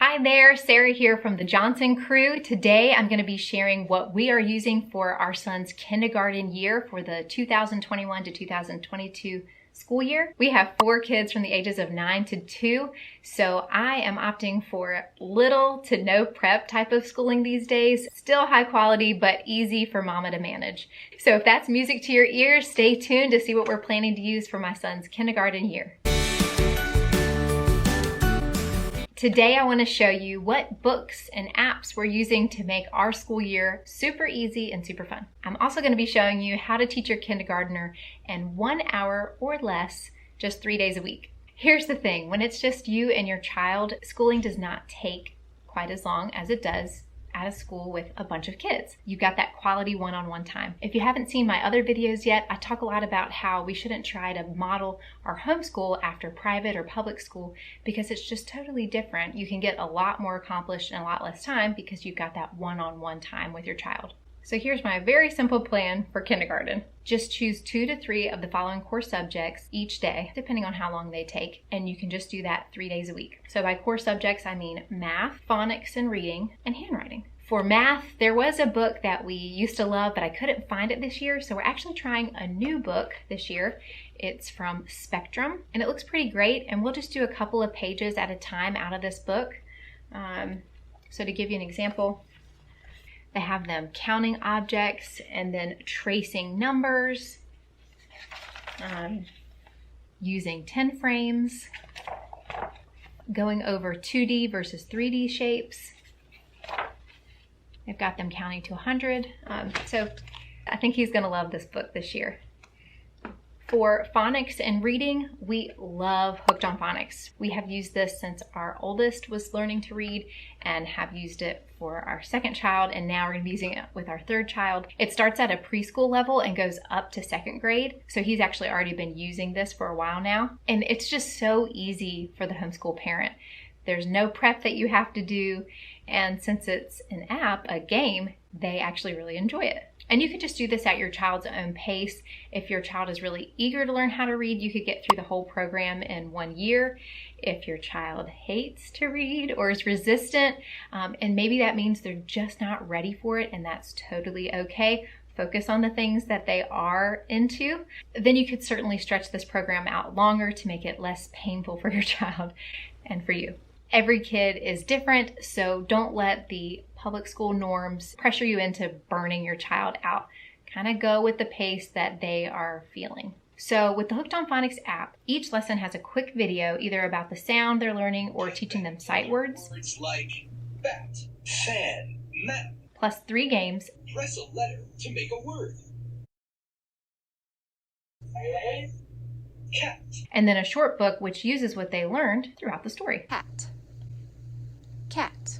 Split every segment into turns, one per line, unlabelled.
Hi there, Sarah here from the Johnson crew. Today I'm going to be sharing what we are using for our son's kindergarten year for the 2021 to 2022 school year. We have 4 kids from the ages of 9 to 2, so I am opting for little to no prep type of schooling these days. Still high quality, but easy for mama to manage. So if that's music to your ears, stay tuned to see what we're planning to use for my son's kindergarten year. Today I want to show you what books and apps we're using to make our school year super easy and super fun. I'm also going to be showing you how to teach your kindergartner in 1 hour or less, just 3 days a week. Here's the thing, when it's just you and your child, schooling does not take quite as long as it does at a school with a bunch of kids. You've got that quality one-on-one time. If you haven't seen my other videos yet, I talk a lot about how we shouldn't try to model our homeschool after private or public school because it's just totally different. You can get a lot more accomplished in a lot less time because you've got that one-on-one time with your child. So here's my very simple plan for kindergarten. Just choose 2 to 3 of the following core subjects each day, depending on how long they take, and you can just do that 3 days a week. So by core subjects, I mean math, phonics and reading, and handwriting. For math, there was a book that we used to love, but I couldn't find it this year, so we're actually trying a new book this year. It's from Spectrum, and it looks pretty great, and we'll just do a couple of pages at a time out of this book. So to give you an example, they have them counting objects and then tracing numbers, using 10 frames, going over 2D versus 3D shapes. They've got them counting to 100. So I think he's going to love this book this year. For phonics and reading, we love Hooked on Phonics. We have used this since our oldest was learning to read and have used it for our second child, and now we're going to be using it with our third child. It starts at a preschool level and goes up to 2nd grade, so he's actually already been using this for a while now, and it's just so easy for the homeschool parent. There's no prep that you have to do, and since it's an app, a game, they actually really enjoy it. And you could just do this at your child's own pace. If your child is really eager to learn how to read, you could get through the whole program in 1 year. If your child hates to read or is resistant, and maybe that means they're just not ready for it, and that's totally okay. Focus on the things that they are into. Then you could certainly stretch this program out longer to make it less painful for your child and for you. Every kid is different, so don't let the public school norms pressure you into burning your child out. Kind of go with the pace that they are feeling. So with the Hooked on Phonics app, each lesson has a quick video either about the sound they're learning or teaching them sight words.
Words like bat, fan, map.
Plus 3 games.
Press a letter to make a word. Cat.
And then a short book which uses what they learned throughout the story.
Cat. Cat.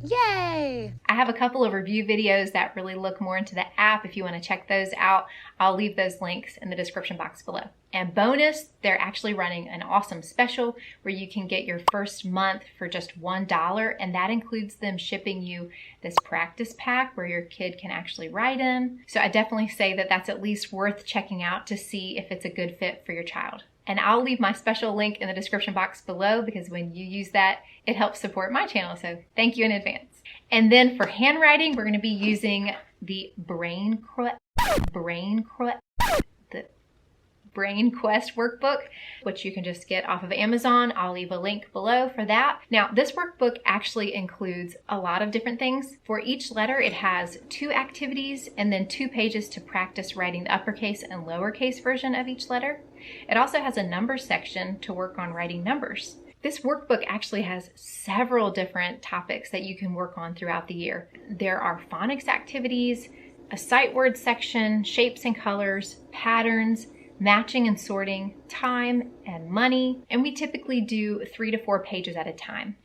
Yay!
I have a couple of review videos that really look more into the app. If you want to check those out, I'll leave those links in the description box below. And bonus, they're actually running an awesome special where you can get your first month for just $1, and that includes them shipping you this practice pack where your kid can actually write in. So I definitely say that that's at least worth checking out to see if it's a good fit for your child. And I'll leave my special link in the description box below because when you use that, it helps support my channel. So thank you in advance. And then for handwriting, we're going to be using the Brain Quest workbook, which you can just get off of Amazon. I'll leave a link below for that. Now, this workbook actually includes a lot of different things. For each letter, it has 2 activities and then 2 pages to practice writing the uppercase and lowercase version of each letter. It also has a numbers section to work on writing numbers. This workbook actually has several different topics that you can work on throughout the year. There are phonics activities, a sight word section, shapes and colors, patterns, matching and sorting, time and money, and we typically do 3 to 4 pages at a time.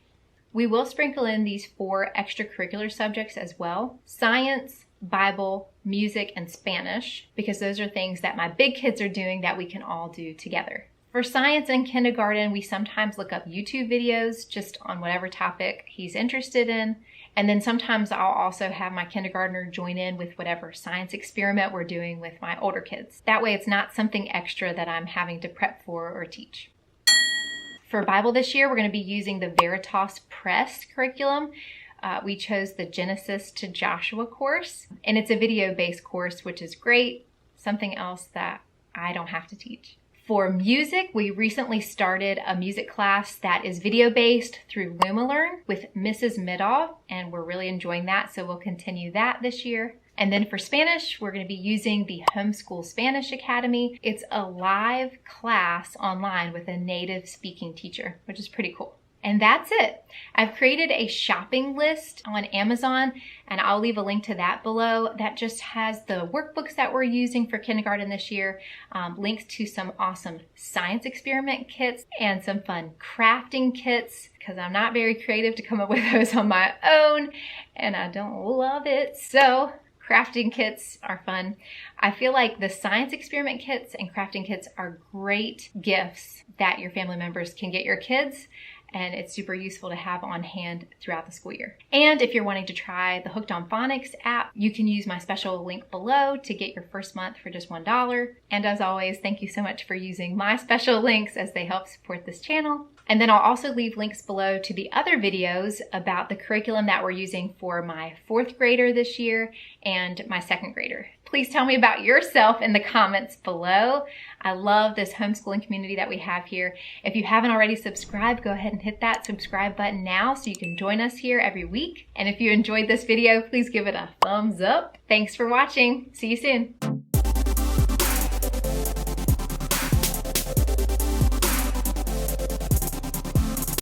We will sprinkle in these 4 extracurricular subjects as well: science, Bible, music, and Spanish, because those are things that my big kids are doing that we can all do together. For science in kindergarten, we sometimes look up YouTube videos just on whatever topic he's interested in. And then sometimes I'll also have my kindergartner join in with whatever science experiment we're doing with my older kids. That way it's not something extra that I'm having to prep for or teach. For Bible this year, we're going to be using the Veritas Press curriculum. We chose the Genesis to Joshua course, and it's a video-based course, which is great. Something else that I don't have to teach. For music, we recently started a music class that is video-based through LumaLearn with Mrs. Midoff, and we're really enjoying that, so we'll continue that this year. And then for Spanish, we're going to be using the Homeschool Spanish Academy. It's a live class online with a native speaking teacher, which is pretty cool. And that's it. I've created a shopping list on Amazon, and I'll leave a link to that below. That just has the workbooks that we're using for kindergarten this year, links to some awesome science experiment kits, and some fun crafting kits, because I'm not very creative to come up with those on my own, and I don't love it. So crafting kits are fun. I feel like the science experiment kits and crafting kits are great gifts that your family members can get your kids, and it's super useful to have on hand throughout the school year. And if you're wanting to try the Hooked on Phonics app, you can use my special link below to get your first month for just $1. And as always, thank you so much for using my special links as they help support this channel. And then I'll also leave links below to the other videos about the curriculum that we're using for my 4th grader this year and my 2nd grader. Please tell me about yourself in the comments below. I love this homeschooling community that we have here. If you haven't already subscribed, go ahead and hit that subscribe button now so you can join us here every week. And if you enjoyed this video, please give it a thumbs up. Thanks for watching. See you soon.